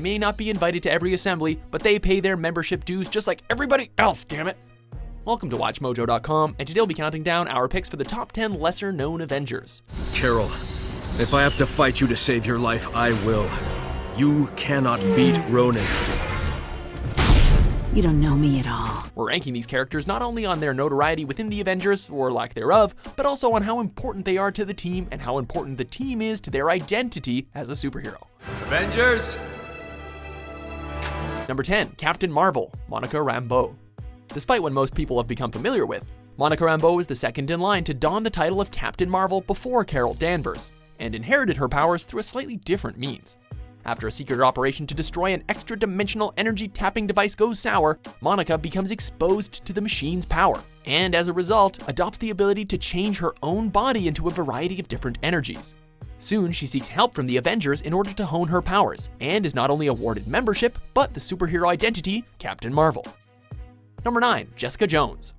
may not be invited to every assembly, but they pay their membership dues just like everybody else, damn it! Welcome to WatchMojo.com, and today we'll be counting down our picks for the top 10 lesser-known Avengers. Carol, if I have to fight you to save your life, I will. You cannot beat Ronan. You don't know me at all. We're ranking these characters not only on their notoriety within the Avengers, or lack thereof, but also on how important they are to the team and how important the team is to their identity as a superhero. Avengers! Number 10, Captain Marvel, Monica Rambeau. Despite what most people have become familiar with, Monica Rambeau is the second in line to don the title of Captain Marvel before Carol Danvers, and inherited her powers through a slightly different means. After a secret operation to destroy an extra-dimensional energy-tapping device goes sour, Monica becomes exposed to the machine's power, and as a result, adopts the ability to change her own body into a variety of different energies. Soon, she seeks help from the Avengers in order to hone her powers, and is not only awarded membership, but the superhero identity, Captain Marvel. Number 9, Jessica Jones.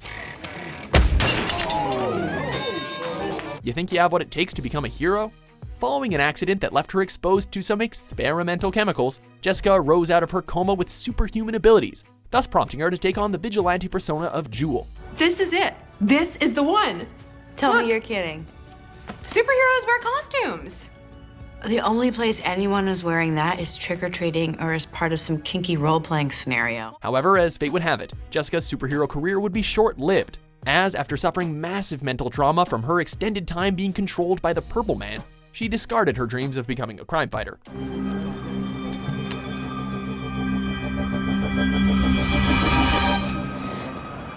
You think you have what it takes to become a hero? Following an accident that left her exposed to some experimental chemicals, Jessica rose out of her coma with superhuman abilities, thus prompting her to take on the vigilante persona of Jewel. This is it. This is the one. Tell me you're kidding. Superheroes wear costumes. The only place anyone is wearing that is trick-or-treating or as part of some kinky role-playing scenario. However, as fate would have it, Jessica's superhero career would be short-lived, as after suffering massive mental trauma from her extended time being controlled by the Purple Man, she discarded her dreams of becoming a crime fighter.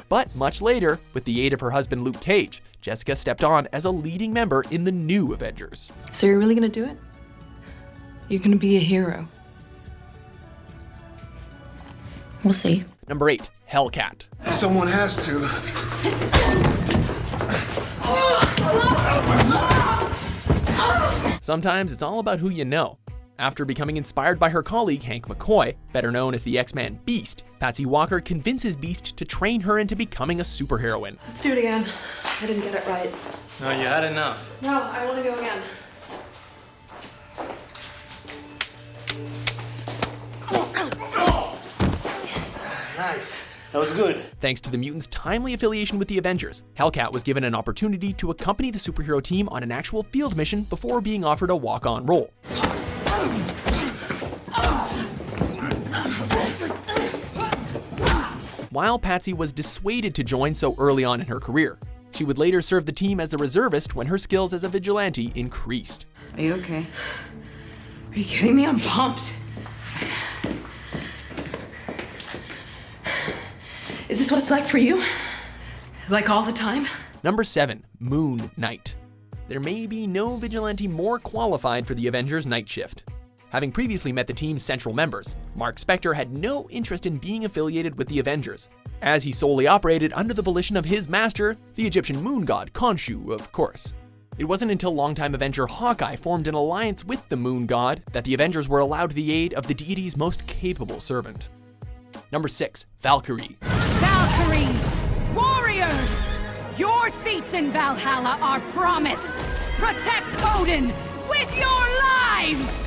But much later, with the aid of her husband Luke Cage, Jessica stepped on as a leading member in the new Avengers. So you're really gonna do it? You're gonna be a hero. We'll see. Number 8, Hellcat. Someone has to. Sometimes it's all about who you know. After becoming inspired by her colleague Hank McCoy, better known as the X-Man Beast, Patsy Walker convinces Beast to train her into becoming a superheroine. Let's do it again. I didn't get it right. No, you had enough. No, I want to go again. Nice. That was good. Thanks to the mutants' timely affiliation with the Avengers, Hellcat was given an opportunity to accompany the superhero team on an actual field mission before being offered a walk-on role. While Patsy was dissuaded to join so early on in her career, she would later serve the team as a reservist when her skills as a vigilante increased. Are you okay? Are you kidding me? I'm pumped. Is this what it's like for you? Like all the time? Number 7, Moon Knight. There may be no vigilante more qualified for the Avengers Night Shift. Having previously met the team's central members, Mark Spector had no interest in being affiliated with the Avengers, as he solely operated under the volition of his master, the Egyptian moon god Khonshu, of course. It wasn't until longtime Avenger Hawkeye formed an alliance with the moon god that the Avengers were allowed the aid of the deity's most capable servant. Number 6, Valkyrie. Valkyries! Warriors! Your seats in Valhalla are promised! Protect Odin with your lives!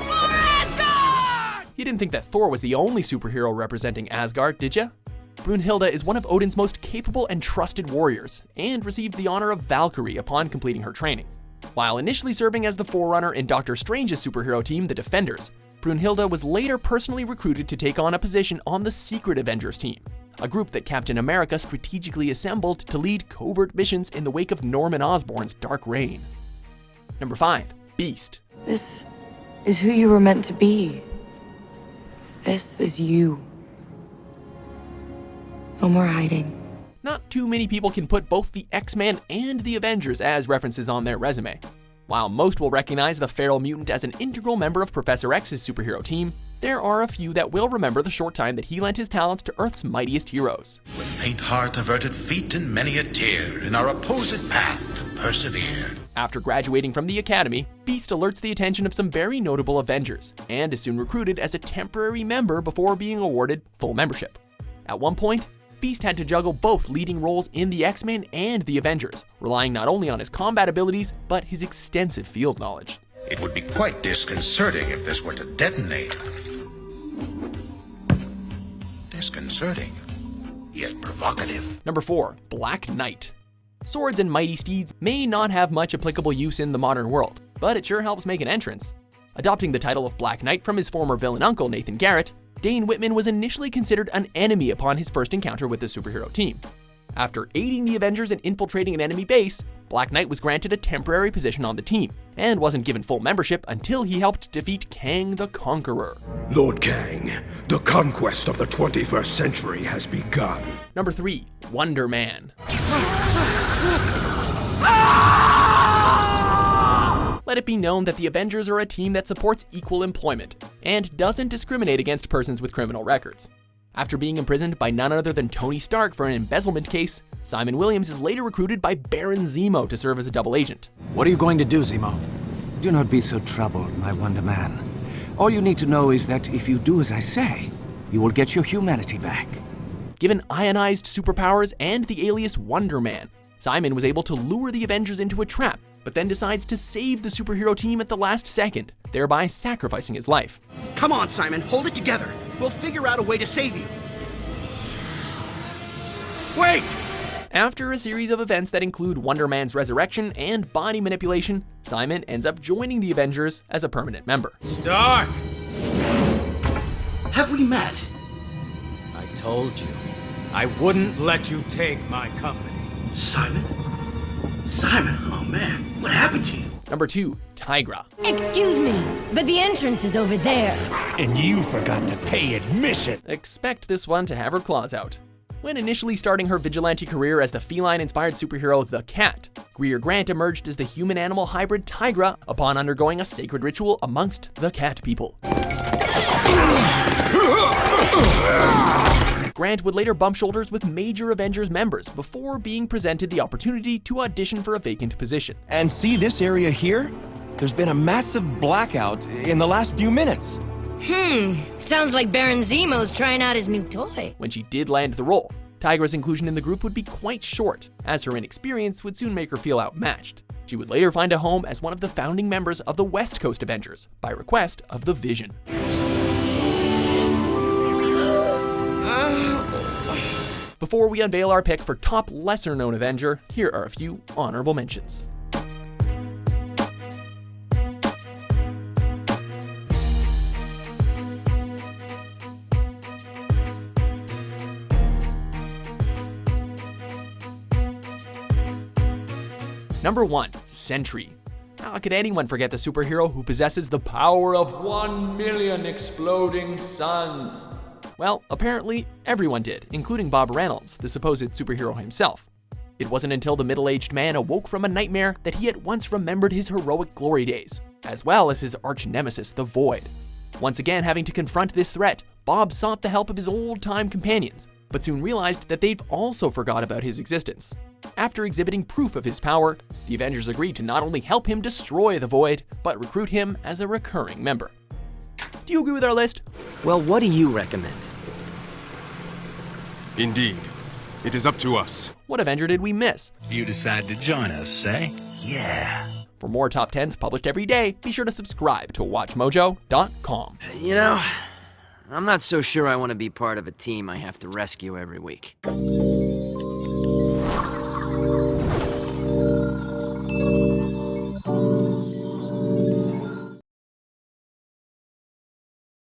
For Asgard! You didn't think that Thor was the only superhero representing Asgard, did ya? Brunhilde is one of Odin's most capable and trusted warriors, and received the honor of Valkyrie upon completing her training. While initially serving as the forerunner in Doctor Strange's superhero team, the Defenders, Brunhilde was later personally recruited to take on a position on the Secret Avengers team, a group that Captain America strategically assembled to lead covert missions in the wake of Norman Osborn's Dark Reign. Number 5, Beast. This is who you were meant to be. This is you. No more hiding. Not too many people can put both the X-Men and the Avengers as references on their resume. While most will recognize the feral mutant as an integral member of Professor X's superhero team, there are a few that will remember the short time that he lent his talents to Earth's mightiest heroes. With faint heart, averted feet, and many a tear, in our opposite path to persevere. After graduating from the Academy, Beast alerts the attention of some very notable Avengers, and is soon recruited as a temporary member before being awarded full membership. At one point, Beast had to juggle both leading roles in the X-Men and the Avengers, relying not only on his combat abilities, but his extensive field knowledge. It would be quite disconcerting if this were to detonate. Disconcerting, yet provocative. Number 4, Black Knight. Swords and mighty steeds may not have much applicable use in the modern world, but it sure helps make an entrance. Adopting the title of Black Knight from his former villain uncle Nathan Garrett, Dane Whitman was initially considered an enemy upon his first encounter with the superhero team. After aiding the Avengers in infiltrating an enemy base, Black Knight was granted a temporary position on the team, and wasn't given full membership until he helped defeat Kang the Conqueror. Lord Kang, the conquest of the 21st century has begun. Number 3, Wonder Man. Let it be known that the Avengers are a team that supports equal employment, and doesn't discriminate against persons with criminal records. After being imprisoned by none other than Tony Stark for an embezzlement case, Simon Williams is later recruited by Baron Zemo to serve as a double agent. What are you going to do, Zemo? Do not be so troubled, my Wonder Man. All you need to know is that if you do as I say, you will get your humanity back. Given ionized superpowers and the alias Wonder Man, Simon was able to lure the Avengers into a trap, but then decides to save the superhero team at the last second, thereby sacrificing his life. Come on, Simon, hold it together. We'll figure out a way to save you. Wait! After a series of events that include Wonder Man's resurrection and body manipulation, Simon ends up joining the Avengers as a permanent member. Stark! Have we met? I told you, I wouldn't let you take my company. Simon? Simon, oh man, what happened to you? Number 2, Tigra. Excuse me, but the entrance is over there. And you forgot to pay admission. Expect this one to have her claws out. When initially starting her vigilante career as the feline-inspired superhero The Cat, Greer Grant emerged as the human-animal hybrid Tigra upon undergoing a sacred ritual amongst the cat people. Grant would later bump shoulders with major Avengers members before being presented the opportunity to audition for a vacant position. And see this area here? There's been a massive blackout in the last few minutes. Sounds like Baron Zemo's trying out his new toy. When she did land the role, Tigra's inclusion in the group would be quite short, as her inexperience would soon make her feel outmatched. She would later find a home as one of the founding members of the West Coast Avengers, by request of the Vision. Before we unveil our pick for top lesser-known Avenger, here are a few honorable mentions. Number 1, Sentry. How could anyone forget the superhero who possesses the power of 1 million exploding suns? Well, apparently everyone did, including Bob Reynolds, the supposed superhero himself. It wasn't until the middle-aged man awoke from a nightmare that he at once remembered his heroic glory days, as well as his arch-nemesis, the Void. Once again having to confront this threat, Bob sought the help of his old-time companions, but soon realized that they'd also forgot about his existence. After exhibiting proof of his power, the Avengers agreed to not only help him destroy the Void, but recruit him as a recurring member. Do you agree with our list? Well, what do you recommend? Indeed. It is up to us. What Avenger did we miss? You decide to join us, eh? Yeah. For more top 10s published every day, be sure to subscribe to WatchMojo.com. You know, I'm not so sure I want to be part of a team I have to rescue every week.